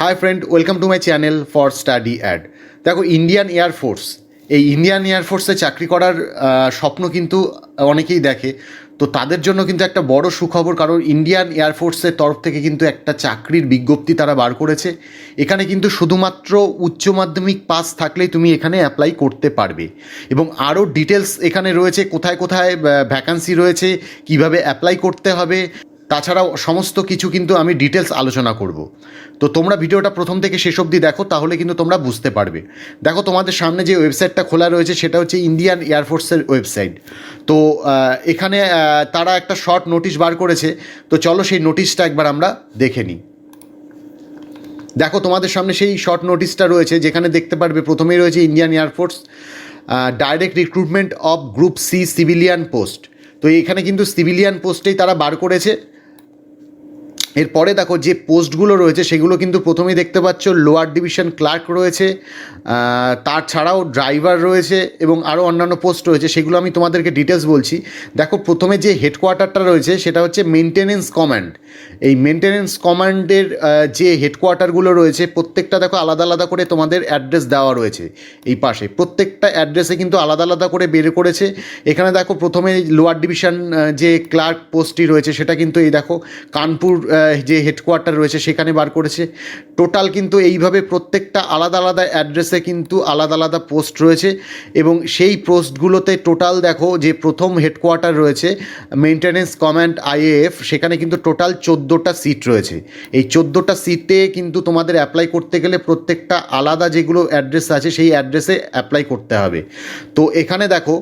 High friend, welcome to my channel for study ad. দেখো, Indian air force, এই Indian এয়ারফোর্সে চাকরি করার স্বপ্ন কিন্তু অনেকেই দেখে। তো তাদের জন্য কিন্তু একটা বড় সুখবর, কারণ ইন্ডিয়ান এয়ারফোর্সের তরফ থেকে কিন্তু একটা চাকরির বিজ্ঞপ্তি তারা বার করেছে। এখানে কিন্তু শুধুমাত্র উচ্চ মাধ্যমিক পাস থাকলেই তুমি এখানে অ্যাপ্লাই করতে পারবে, এবং আরও ডিটেলস এখানে রয়েছে, কোথায় কোথায় ভ্যাকান্সি রয়েছে, কিভাবে অ্যাপ্লাই করতে হবে, তাছাড়াও সমস্ত কিছু কিন্তু আমি ডিটেলস আলোচনা করব। তো তোমরা ভিডিওটা প্রথম থেকে শেষ অবধি দেখো, তাহলে কিন্তু তোমরা বুঝতে পারবে। দেখো, তোমাদের সামনে যে ওয়েবসাইটটা খোলা রয়েছে সেটা হচ্ছে ইন্ডিয়ান এয়ারফোর্সের ওয়েবসাইট। তো এখানে তারা একটা শর্ট নোটিশ বার করেছে। তো চলো সেই নোটিশটা একবার আমরা দেখে নিই। দেখো, তোমাদের সামনে সেই শর্ট নোটিশটা রয়েছে, যেখানে দেখতে পারবে প্রথমেই রয়েছে Indian air force direct recruitment of group C civilian post. তো এখানে কিন্তু সিভিলিয়ান পোস্টেই তারা বার করেছে। এরপরে দেখো যে পোস্টগুলো রয়েছে সেগুলো কিন্তু প্রথমেই দেখতে পাচ্ছ, লোয়ার ডিভিশন ক্লার্ক রয়েছে, তার ছাড়াও ড্রাইভার রয়েছে এবং আরও অন্যান্য পোস্ট রয়েছে, সেগুলো আমি তোমাদেরকে ডিটেলস বলছি। দেখো, প্রথমে যে হেডকোয়ার্টারটা রয়েছে সেটা হচ্ছে মেনটেনেন্স কমান্ড। এই মেনটেনেন্স কমান্ডের যে হেডকোয়ার্টারগুলো রয়েছে প্রত্যেকটা দেখো আলাদা আলাদা করে তোমাদের অ্যাড্রেস দেওয়া রয়েছে। এই পাশে প্রত্যেকটা অ্যাড্রেসে কিন্তু আলাদা আলাদা করে বের করেছে। এখানে দেখো, প্রথমে লোয়ার ডিভিশন যে ক্লার্ক পোস্টটি রয়েছে সেটা কিন্তু এই দেখো কানপুর যে হেডকোয়ার্টার রয়েছে সেখানে বার করেছে। টোটাল কিন্তু এইভাবে প্রত্যেকটা আলাদা আলাদা অ্যাড্রেসে কিন্তু আলাদা আলাদা পোস্ট রয়েছে, এবং সেই পোস্টগুলোতে টোটাল দেখো যে প্রথম হেডকোয়ার্টার রয়েছে মেনটেনেন্স কমান্ড আইএএফ, সেখানে কিন্তু টোটাল 14টা সিট রয়েছে। এই 14টা সিটে কিন্তু তোমাদের অ্যাপ্লাই করতে গেলে প্রত্যেকটা আলাদা যেগুলো অ্যাড্রেস আছে সেই অ্যাড্রেসে অ্যাপ্লাই করতে হবে। তো এখানে দেখো,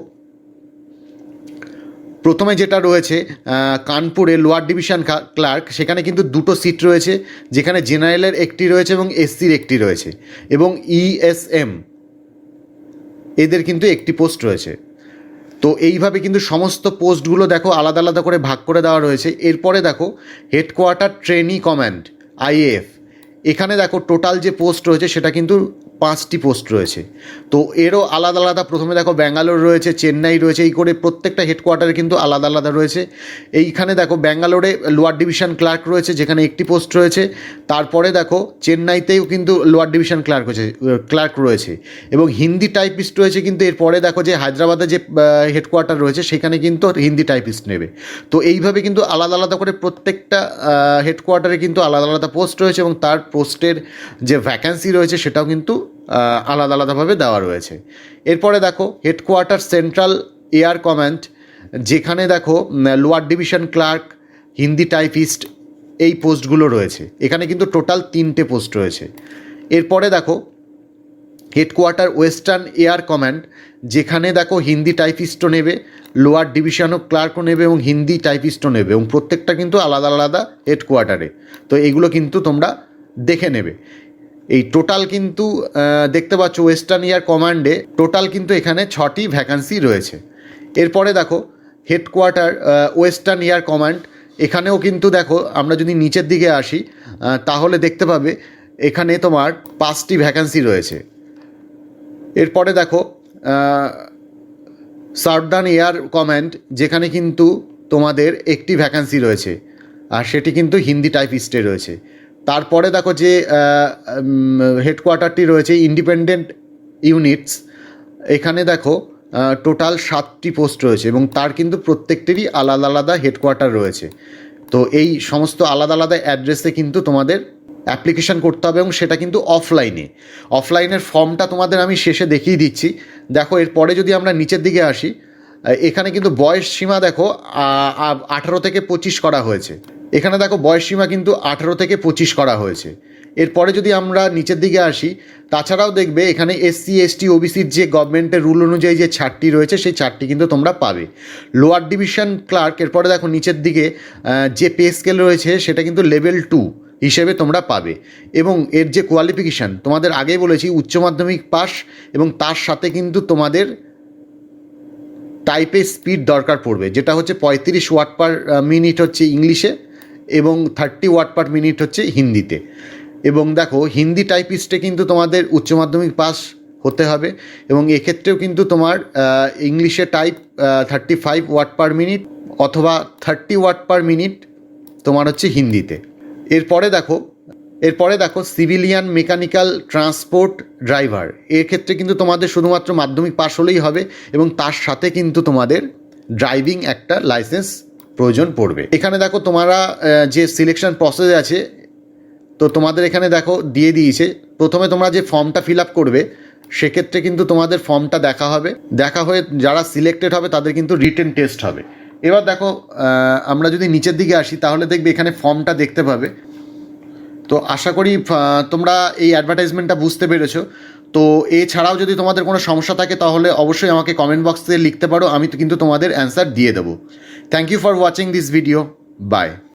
প্রথমে যেটা রয়েছে কানপুরে লোয়ার ডিভিশন ক্লার্ক, সেখানে কিন্তু 2টো সিট রয়েছে, যেখানে জেনারেলের একটি রয়েছে এবং এসসির একটি রয়েছে, এবং ইএসএম এদের কিন্তু একটি পোস্ট রয়েছে। তো এইভাবে কিন্তু সমস্ত পোস্টগুলো দেখো আলাদা আলাদা করে ভাগ করে দেওয়া রয়েছে। এরপরে দেখো হেডকোয়ার্টার ট্রেনি কমান্ড আইএএফ, এখানে দেখো টোটাল যে পোস্ট রয়েছে সেটা কিন্তু 5টি পোস্ট রয়েছে। তো এরও আলাদা আলাদা, প্রথমে দেখো ব্যাঙ্গালোর রয়েছে, চেন্নাই রয়েছে, এই করে প্রত্যেকটা হেডকোয়ার্টারে কিন্তু আলাদা আলাদা রয়েছে। এইখানে দেখো ব্যাঙ্গালোরে লোয়ার ডিভিশন ক্লার্ক রয়েছে, যেখানে একটি পোস্ট রয়েছে। তারপরে দেখো চেন্নাইতেও কিন্তু লোয়ার ডিভিশন ক্লার্ক রয়েছে এবং হিন্দি টাইপিস্ট রয়েছে। কিন্তু এরপরে দেখো যে হায়দ্রাবাদে যে হেডকোয়ার্টার রয়েছে সেখানে কিন্তু হিন্দি টাইপিস্ট নেবে। তো এইভাবে কিন্তু আলাদা আলাদা করে প্রত্যেকটা হেডকোয়ার্টারে কিন্তু আলাদা আলাদা পোস্ট রয়েছে, এবং তার পোস্টের যে ভ্যাকান্সি রয়েছে সেটাও কিন্তু আলাদা আলাদাভাবে দেওয়া রয়েছে। এরপরে দেখো হেডকোয়ার্টার সেন্ট্রাল এয়ার কমান্ড, যেখানে দেখো lower division clerk, Hindi typist, এই পোস্টগুলো রয়েছে। এখানে কিন্তু টোটাল 3টে পোস্ট রয়েছে। এরপরে দেখো হেডকোয়ার্টার ওয়েস্টার্ন এয়ার কমান্ড, যেখানে দেখো হিন্দি টাইপিস্টও নেবে, লোয়ার ডিভিশনও ক্লার্কও নেবে এবং হিন্দি টাইপিস্টও নেবে, এবং প্রত্যেকটা কিন্তু আলাদা আলাদা হেডকোয়ার্টারে। তো এগুলো কিন্তু তোমরা দেখে নেবে। এই টোটাল কিন্তু দেখতে পাচ্ছ ওয়েস্টার্ন এয়ার কমান্ডে টোটাল কিন্তু এখানে 6টি ভ্যাকান্সি রয়েছে। এরপরে দেখো হেডকোয়ার্টার ওয়েস্টার্ন এয়ার কমান্ড, এখানেও কিন্তু দেখো আমরা যদি নিচের দিকে আসি তাহলে দেখতে পাবে এখানে তোমার 5টি ভ্যাকান্সি রয়েছে। এরপরে দেখো সাউদার্ন এয়ার কমান্ড, যেখানে কিন্তু তোমাদের একটি ভ্যাকান্সি রয়েছে, আর সেটি কিন্তু হিন্দি টাইপিস্টে রয়েছে। তারপরে দেখো যে হেডকোয়ার্টারটি রয়েছে ইন্ডিপেন্ডেন্ট ইউনিটস, এখানে দেখো টোটাল 7টি পোস্ট রয়েছে, এবং তার কিন্তু প্রত্যেকটিরই আলাদা আলাদা হেডকোয়ার্টার রয়েছে। তো এই সমস্ত আলাদা আলাদা অ্যাড্রেসে কিন্তু তোমাদের অ্যাপ্লিকেশান করতে হবে, এবং সেটা কিন্তু অফলাইনের ফর্মটা তোমাদের আমি শেষে দেখিয়ে দিচ্ছি। দেখো, এরপরে যদি আমরা নিচের দিকে আসি, এখানে কিন্তু বয়স সীমা দেখো 18 থেকে 25 করা হয়েছে। এখানে দেখো বয়স সীমা কিন্তু 18 থেকে 25 করা হয়েছে। এরপরে যদি আমরা নিচের দিকে আসি, তাছাড়াও দেখবে এখানে এসসি এসটি ওবিসির যে গভর্নমেন্টের রুল অনুযায়ী যে ছাড়টি রয়েছে সেই ছাড়টি কিন্তু তোমরা পাবে। লোয়ার ডিভিশন ক্লার্ক, এরপরে দেখো নিচের দিকে যে পে স্কেল রয়েছে সেটা কিন্তু লেভেল 2 হিসেবে তোমরা পাবে, এবং এর যে কোয়ালিফিকেশান তোমাদের আগেই বলেছি উচ্চ মাধ্যমিক পাস, এবং তার সাথে কিন্তু তোমাদের টাইপের স্পিড দরকার পড়বে, যেটা হচ্ছে 35 ওয়াট পার মিনিট হচ্ছে ইংলিশে, এবং 30 ওয়াট পার মিনিট হচ্ছে হিন্দিতে। এবং দেখো হিন্দি টাইপিস্টে কিন্তু তোমাদের উচ্চ মাধ্যমিক পাস হতে হবে, এবং এক্ষেত্রেও কিন্তু তোমার ইংলিশে টাইপ 35 ওয়াট পার মিনিট অথবা 30 ওয়াট পার মিনিট তোমার হচ্ছে হিন্দিতে। এরপরে দেখো এরপরে দেখো সিভিলিয়ান মেকানিক্যাল ট্রান্সপোর্ট ড্রাইভার, এর ক্ষেত্রে কিন্তু তোমাদের শুধুমাত্র মাধ্যমিক পাশ হলেই হবে এবং তার সাথে কিন্তু তোমাদের ড্রাইভিং একটা লাইসেন্স প্রয়োজন পড়বে। এখানে দেখো তোমরা যে সিলেকশন প্রসেস আছে, তো তোমাদের এখানে দেখো দিয়ে দিয়েছে, প্রথমে তোমরা যে ফর্মটা ফিল আপ করবে সেক্ষেত্রে কিন্তু তোমাদের ফর্মটা দেখা হয়ে যারা সিলেক্টেড হবে তাদের কিন্তু রিটেন টেস্ট হবে। এবার দেখো আমরা যদি নিচের দিকে আসি তাহলে দেখবে এখানে ফর্মটা দেখতে পাবে। তো আশা করি তোমরা এই অ্যাডভার্টাইজমেন্টটা বুঝতে পেরেছো। তো এছাড়াও যদি তোমাদের কোনো সমস্যা থাকে তাহলে অবশ্যই আমাকে কমেন্ট বক্সে লিখতে পারো, আমি কিন্তু তোমাদের অ্যান্সার দিয়ে দেবো। Thank you for watching this video, by.